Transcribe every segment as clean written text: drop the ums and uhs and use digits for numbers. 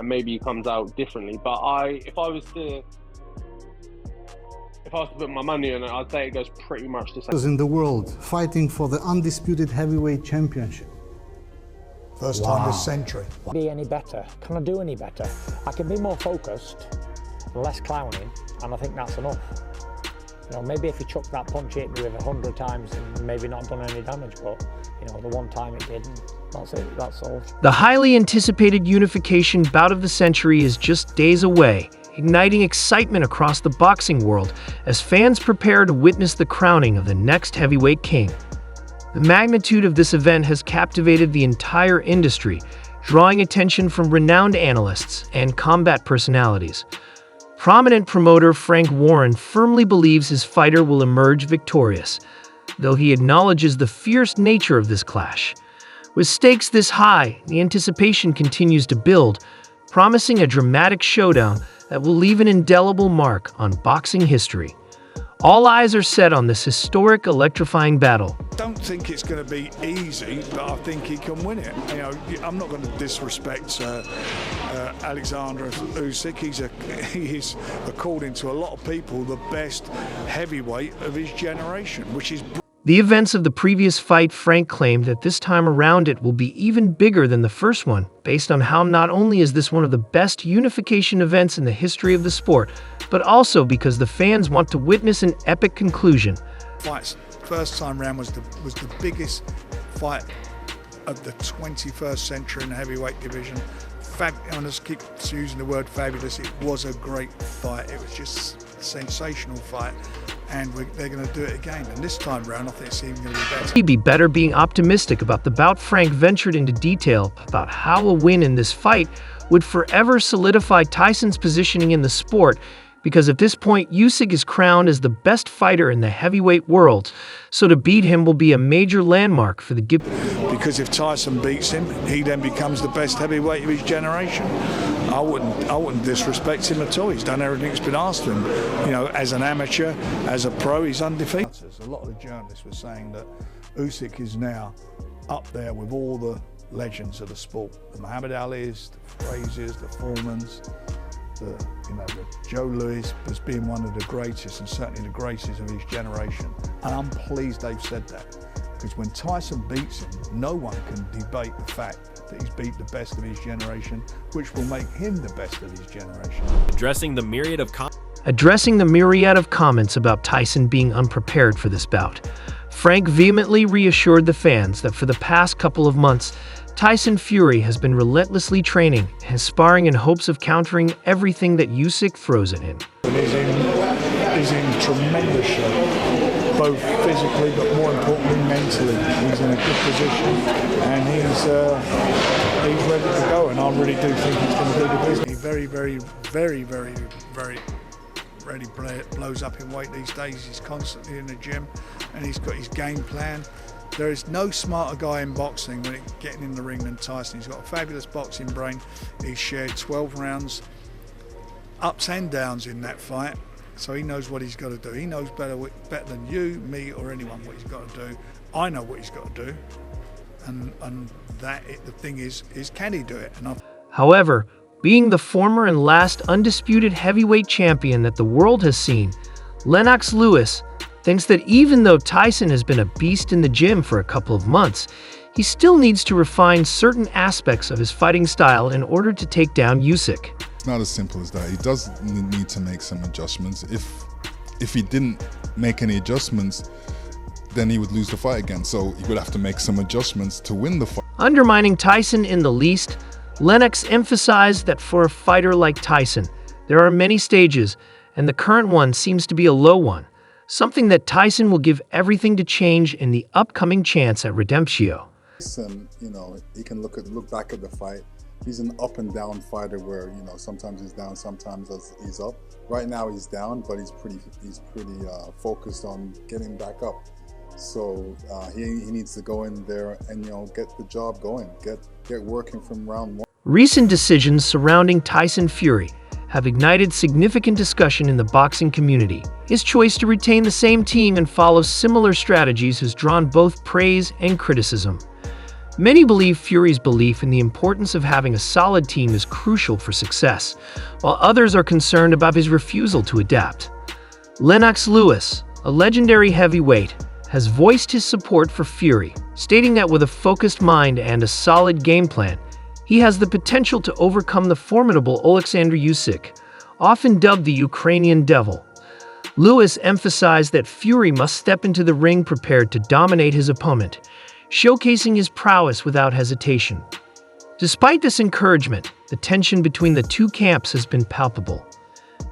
and maybe he comes out differently. But if I was to put my money on it, I'd say it goes pretty much the same. In the world, fighting for the undisputed heavyweight championship. First time this century. Be any better? Can I do any better? I can be more focused, less clowning, and I think that's enough. You know, maybe if he chucked that punch at me with 100 times and maybe not done any damage, but you know, the one time it did, that's it, that's all. The highly anticipated unification bout of the century is just days away, igniting excitement across the boxing world as fans prepare to witness the crowning of the next heavyweight king. The magnitude of this event has captivated the entire industry, drawing attention from renowned analysts and combat personalities. Prominent promoter Frank Warren firmly believes his fighter will emerge victorious, though he acknowledges the fierce nature of this clash. With stakes this high, the anticipation continues to build, promising a dramatic showdown that will leave an indelible mark on boxing history. All eyes are set on this historic, electrifying battle. I don't think it's going to be easy, but I think he can win it. You know, I'm not going to disrespect Oleksandr Usyk. He is, according to a lot of people, the best heavyweight of his generation, which is. The events of the previous fight, Frank claimed that this time around it will be even bigger than the first one, based on how not only is this one of the best unification events in the history of the sport, but also because the fans want to witness an epic conclusion. Fights first time round was the biggest fight of the 21st century in the heavyweight division. I just keep using the word fabulous. It was a great fight. It was just a sensational fight. And they're going to do it again. And this time round, I think it's even going to be better. He'd be better being optimistic about the bout. Frank ventured into detail about how a win in this fight would forever solidify Tyson's positioning in the sport, because at this point, Usyk is crowned as the best fighter in the heavyweight world. So to beat him will be a major landmark for the Because if Tyson beats him, he then becomes the best heavyweight of his generation. I wouldn't disrespect him at all. He's done everything that's been asked of him. You know, as an amateur, as a pro, he's undefeated. A lot of the journalists were saying that Usyk is now up there with all the legends of the sport. The Muhammad Ali's, the Fraziers, the Foremans, the Joe Louis as being one of the greatest, and certainly the greatest of his generation. And I'm pleased they've said that, because when Tyson beats him, no one can debate the fact that he's beat the best of his generation, which will make him the best of his generation. Addressing the myriad of comments about Tyson being unprepared for this bout, Frank vehemently reassured the fans that for the past couple of months, Tyson Fury has been relentlessly training and sparring in hopes of countering everything that Usyk throws at him. He's in tremendous shape, both physically but more importantly mentally. He's in a good position and he's ready to go, and I really do think he's going to do the business. He very rarely blows up in weight these days. He's constantly in the gym and he's got his game plan. There is no smarter guy in boxing when getting in the ring than Tyson. He's got a fabulous boxing brain. He's shared 12 rounds, ups and downs in that fight, so he knows what he's got to do. He knows better than you, me, or anyone what he's got to do. I know what he's got to do, and the thing is can he do it? However, being the former and last undisputed heavyweight champion that the world has seen, Lennox Lewis thinks that even though Tyson has been a beast in the gym for a couple of months, he still needs to refine certain aspects of his fighting style in order to take down Usyk. It's not as simple as that. He does need to make some adjustments. If he didn't make any adjustments, then he would lose the fight again. So he would have to make some adjustments to win the fight. Undermining Tyson in the least, Lennox emphasized that for a fighter like Tyson, there are many stages, and the current one seems to be a low one. Something that Tyson will give everything to change in the upcoming chance at Redemptio. Tyson, he can look back at the fight. He's an up and down fighter where, sometimes he's down, sometimes he's up. Right now he's down, but he's pretty focused on getting back up. So he needs to go in there and, get the job going, get working from round one. Recent decisions surrounding Tyson Fury have ignited significant discussion in the boxing community. His choice to retain the same team and follow similar strategies has drawn both praise and criticism. Many believe Fury's belief in the importance of having a solid team is crucial for success, while others are concerned about his refusal to adapt. Lennox Lewis, a legendary heavyweight, has voiced his support for Fury, stating that with a focused mind and a solid game plan, he has the potential to overcome the formidable Oleksandr Usyk, often dubbed the Ukrainian Devil. Lewis emphasized that Fury must step into the ring prepared to dominate his opponent, showcasing his prowess without hesitation. Despite this encouragement, the tension between the two camps has been palpable.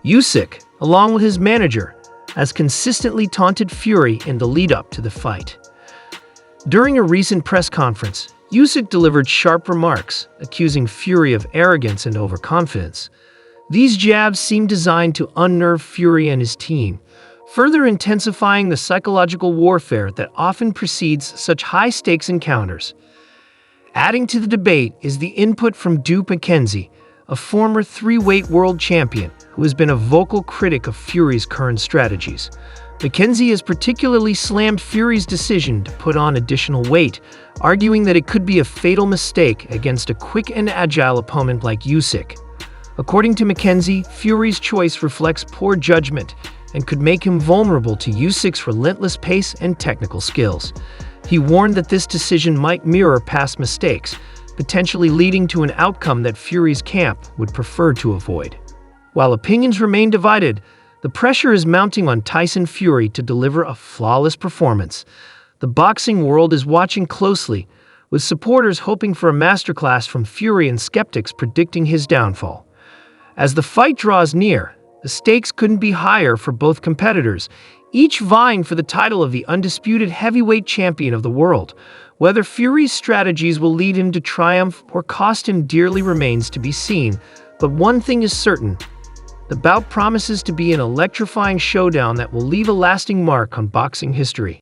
Usyk, along with his manager, has consistently taunted Fury in the lead-up to the fight. During a recent press conference, Usyk delivered sharp remarks, accusing Fury of arrogance and overconfidence. These jabs seem designed to unnerve Fury and his team, further intensifying the psychological warfare that often precedes such high-stakes encounters. Adding to the debate is the input from Stu McKenzie, a former three-weight world champion who has been a vocal critic of Fury's current strategies. McKenzie has particularly slammed Fury's decision to put on additional weight, arguing that it could be a fatal mistake against a quick and agile opponent like Usyk. According to McKenzie, Fury's choice reflects poor judgment and could make him vulnerable to Usyk's relentless pace and technical skills. He warned that this decision might mirror past mistakes, potentially leading to an outcome that Fury's camp would prefer to avoid. While opinions remain divided, the pressure is mounting on Tyson Fury to deliver a flawless performance. The boxing world is watching closely, with supporters hoping for a masterclass from Fury and skeptics predicting his downfall. As the fight draws near, the stakes couldn't be higher for both competitors, each vying for the title of the undisputed heavyweight champion of the world. Whether Fury's strategies will lead him to triumph or cost him dearly remains to be seen, but one thing is certain: the bout promises to be an electrifying showdown that will leave a lasting mark on boxing history.